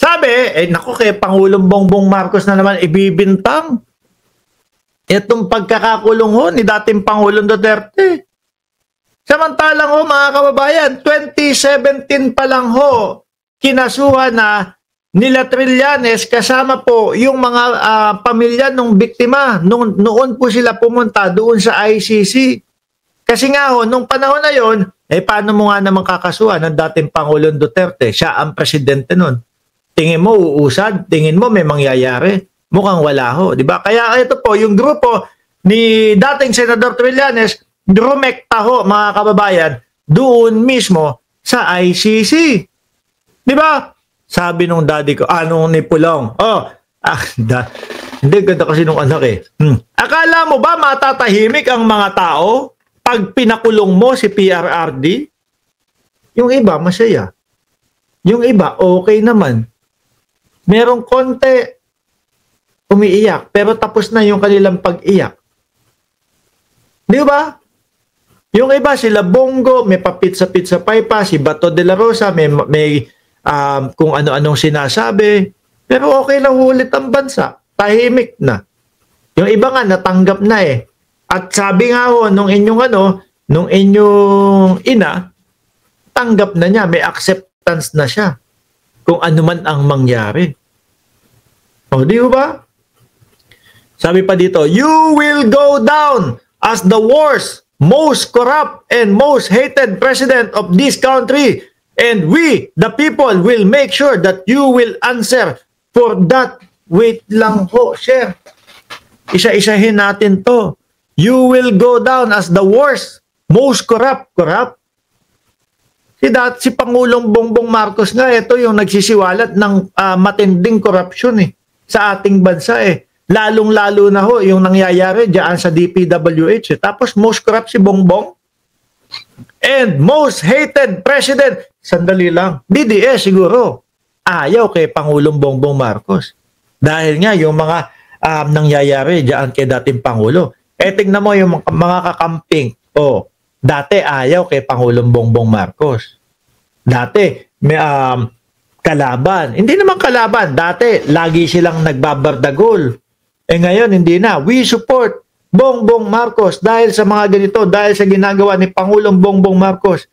Sabi, naku, kay Pangulong Bongbong Marcos na naman ibibintang itong pagkakakulong ho ni dating Pangulong Duterte. Samantalang ho, mga kababayan, 2017 pa lang ho, kinasuhan na nila Trillanes kasama po yung mga pamilya ng biktima. Noon po sila pumunta doon sa ICC. Kasi nga ho, nung panahon na yon, paano mo nga naman kakasuhan ng dating Pangulong Duterte? Siya ang presidente nun. Tingin mo uusad, tingin mo may mangyayari. Mukhang wala ho, di ba? Kaya ito po, yung grupo ni dating Senador Trillanes, drumekta ho, mga kababayan, doon mismo sa ICC. Di ba? Sabi nung daddy ko, nung ni Pulong, hindi, ganda kasi nung anak eh. Akala mo ba matatahimik ang mga tao pag pinakulong mo si PRRD? Yung iba, masaya. Yung iba, okay naman. Merong konti umiiyak, pero tapos na yung kanilang pag-iyak. Di ba? Yung iba, sila Bongo, may papitsa-pitsa pa, si Bato de la Rosa, may kung ano-anong sinasabi. Pero okay lang ulit ang bansa. Tahimik na. Yung iba nga, natanggap na eh. At sabi nga ho, nung inyong ina, tanggap na niya, may acceptance na siya. Kung ano man ang mangyari. O, di ba? Sabi pa dito, you will go down as the worst, most corrupt, and most hated president of this country. And we, the people, will make sure that you will answer for that. Wait lang ho, share. Isa-isahin natin to. You will go down as the worst, most corrupt. Si Pangulong Bongbong Marcos nga, ito yung nagsisiwalat ng matinding korupsyon sa ating bansa Lalong-lalo na ho yung nangyayari diyan sa DPWH. Tapos most corrupt si Bongbong. And most hated president. Sandali lang. DDS siguro. Ayaw kay Pangulong Bongbong Marcos. Dahil nga yung mga nangyayari diyan kay dating Pangulo. Tingnan mo yung mga kakamping. Dati ayaw kay Pangulong Bongbong Marcos. Dati may kalaban. Hindi naman kalaban. Dati lagi silang nagbabardagol. Ngayon hindi na. We support Bongbong Marcos dahil sa mga ganito, dahil sa ginagawa ni Pangulong Bongbong Marcos.